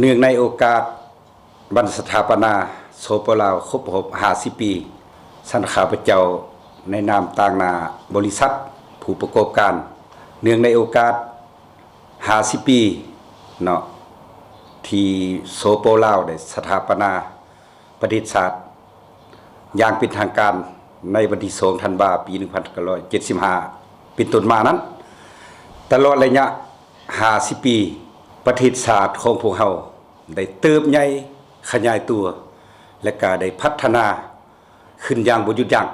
เนื่องในโอกาสวันสถาปนาโสปลาวครบรอบ50 ปีสันข้าพเจ้าในนามต่างนาบริษัทผู้ประกอบการเนื่องในโอกาส50 ปีเนาะที่โสปลาวได้สถาปนาประวัติศาสตร์อย่างเป็นทางการในวันที่2 ธันวาคม ปี 1975 เป็นต้นมานั้นตลอดระยะ50 ปีประวัติศาสตร์ของพวกเราได้เติบใหญ่ขยายตัวและก็ได้พัฒนาขึ้นอย่างบ่หยุดยั้ง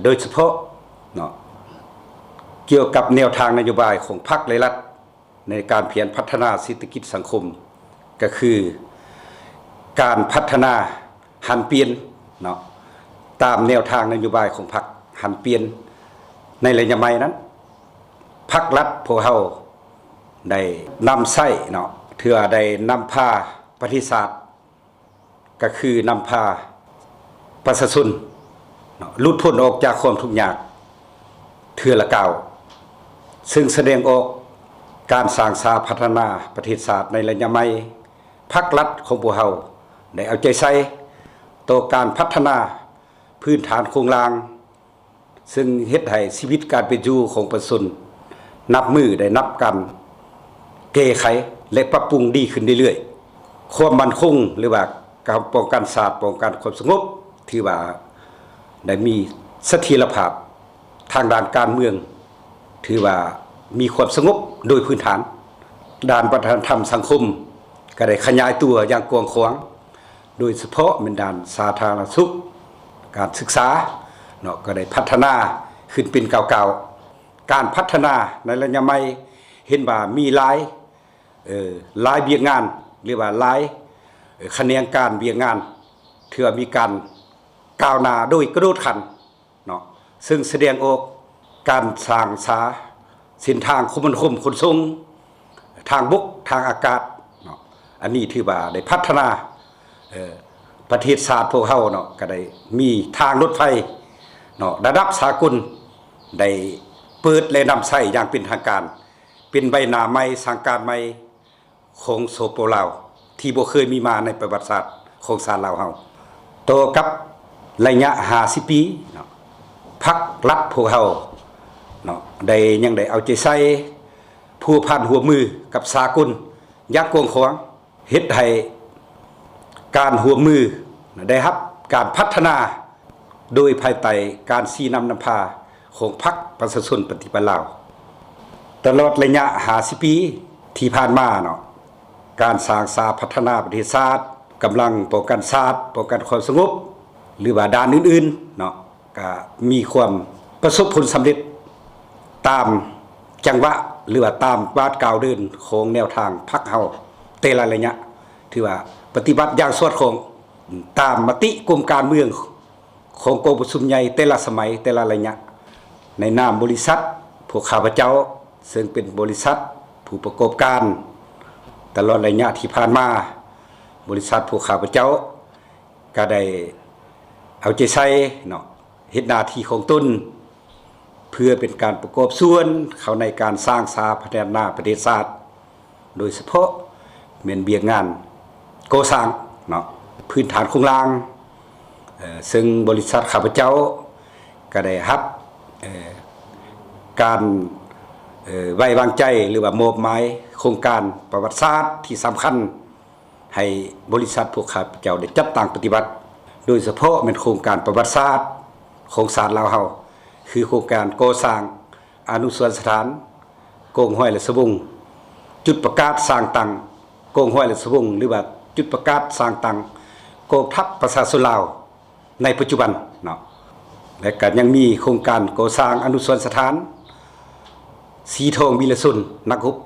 โดยเฉพาะเนาะเกี่ยวกับแนวทางนโยบายของพรรคและรัฐในการเพียรพัฒนาเศรษฐกิจสังคมก็คือการพัฒนาหันเปลี่ยนเนาะตามแนวทางนโยบายของพรรคหันเปลี่ยนในระยะใหม่นั้นพรรครัฐพวกเราได้นำใช้เนาะเถื่อได้นำพาประวัติศาสตร์ก็คือนำพาประชาชนหลุดพ้นออกจากความทุกข์ยากเถื่อละเก่าซึ่งแสดงออกการสร้างสาพัฒนาประเทศศาสตร์ในระยะใหม่พรรครัฐของพวกเราได้เอาใจใส่ต่อการพัฒนาพื้นฐานโครงสร้างซึ่งเฮ็ดให้ชีวิตการเป็นอยู่ของประชาชนนับมือได้นับกันแก้ไขและปรับปรุงดีขึ้นเรื่อยๆความมั่นคงหรือว่าการป้องกันศาสตร์ป้องกันความสงบที่ว่าได้มีเสถียรภาพทางด้านการเมืองถือว่ามีความสงบโดยพื้นฐานด้านวัฒนธรรมสังคมก็ได้ขยายตัวอย่างกว้างขวางโดยเฉพาะเป็นด้านสาธารณสุขการศึกษาเนาะก็ได้พัฒนาขึ้นเป็นเก่าๆการพัฒนาในระยะใหม่เห็นว่ามีหลายเบียกงานหรือว่าหลายแขนงการเบียกงานเถื่อมีการก้าวหน้าโดยกระโดดขันเนาะซึ่งแสดงออกการสร้างสาเส้นทางคมนาคมขนส่งทางบกทางอากาศเนาะอันนี้ถือว่าได้พัฒนาประเทศชาติพวกเราเนาะก็ได้มีทางรถไฟเนาะระดับสากลได้เปิดและนำใช้อย่างเป็นทางการเป็นใบหน้าใหม่สังการใหม่ของโสปลาวที่บ่เคยมีมาในประวัติศาสตร์ของชาติลาวเฮาต่อกับระยะ50 ปีเนาะพรรครัฐพวกเฮาเนาะได้ยังได้เอาใจใส่ผู้พันหัวมือกับสากลอย่างกว้างขวางเฮ็ดให้การหัวมือได้รับการพัฒนาโดยภายใต้การชี้นำนำพาของพรรคประชาชนปฏิบัติลาวตลอดระยะ50 ปีที่ผ่านมาเนาะการสร้างสาพัฒนาประเทศชาติกำลังป้องกันชาติป้องกันความสงบหรือว่าด้านอื่นๆเนาะก็มีความประสบผลสำเร็จตามจังหวะหรือว่าตามวาดกล่าวเดินของแนวทางพรรคเฮาแต่ละระยะที่ว่าปฏิบัติอย่างสอดคล้องตามมติกรมการเมืองของกองประชุมใหญ่แต่ละสมัยแต่ละระยะในนามบริษัทพวกข้าพเจ้าซึ่งเป็นบริษัทผู้ประกอบการตลอดระยะที่ผ่านมาบริษัทพวกข้าพเจ้าก็ได้เอาใจใส่เนาะเฮ็ดหน้าที่ของตนเพื่อเป็นการประกอบส่วนเข้าในการสร้างสาพัฒนาประเทศชาติโดยเฉพาะเมียนเบียกงานก่อสร้างเนาะพื้นฐานโครงสร้างซึ่งบริษัทข้าพเจ้าก็ได้รับการไว้วางใจหรือว่ามอบหมายโครงการประวัติศาสตร์ที่สำคัญให้บริษัทพวกข้าพเจ้าได้จัดตั้งปฏิบัติโดยเฉพาะเป็นโครงการประวัติศาสตร์ของศาสตร์ลาวเฮาคือโครงการก่อสร้างอนุสรณ์สถานโกงห้อยและสวงจุดประกาศสร้างตังโกงห้อยและสวงหรือว่าจุดประกาศสร้างตังกองทัพประชาชนลาวในปัจจุบันเนาะและก็ยังมีโครงการก่อสร้างอนุสรณ์สถานสีทองวีรสุนนักรบ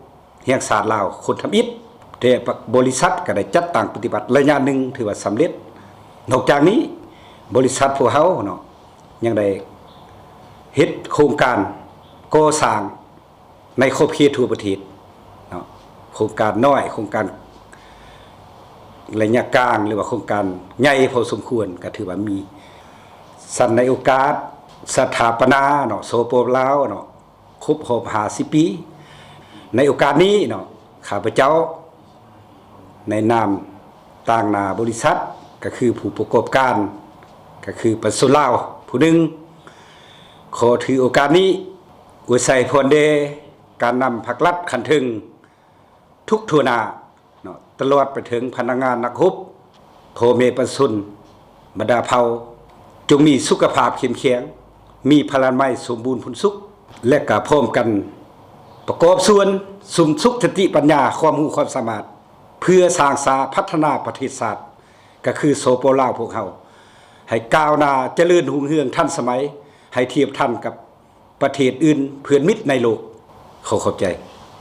แห่งชาติลาวคนทำอิฐแต่บริษัทก็ได้จัดตั้งปฏิบัติระยะหนึ่งถือว่าสำเร็จนอกจากนี้บริษัทพวกเขาเนาะยังได้เฮ็ดโครงการก่อสร้างในขอบเขตทั่วประเทศเนาะโครงการน้อยโครงการระยะกลางหรือว่าโครงการใหญ่พอสมควรก็ถือว่ามีสันในโอกาสสถาปนาเนาะโสปลาวเนาะครบรอบ50 ปีในโอกาสนี้เนาะข้าพเจ้า ในนามต่างนาบริษัทก็คือผู้ประกอบการก็คือประสุลาวผู้หนึ่งขอถือโอกาสนี้อวยใส่พรเดการนำภาครัฐขันถึงทุกทั่วหน้าเนาะตลอดไปถึงพนักงานนักรบพ่อแม่ประชาชนบรรดาเผ่าจงมีสุขภาพเข้มแข็งมีพลานามัยสมบูรณ์ผลสุขและก็พร้อมกันประกอบส่วนสุมสุขสติปัญญาความรู้ความสามารถเพื่อสร้างสาพัฒนาประเทศชาติก็คือโซโปลาวพวกเขาให้ก้าวหน้าเจริญรุ่งเรืองทันสมัยให้เทียบทันกับประเทศอื่นเพื่อนมิตรในโลกเขาเข้าใจ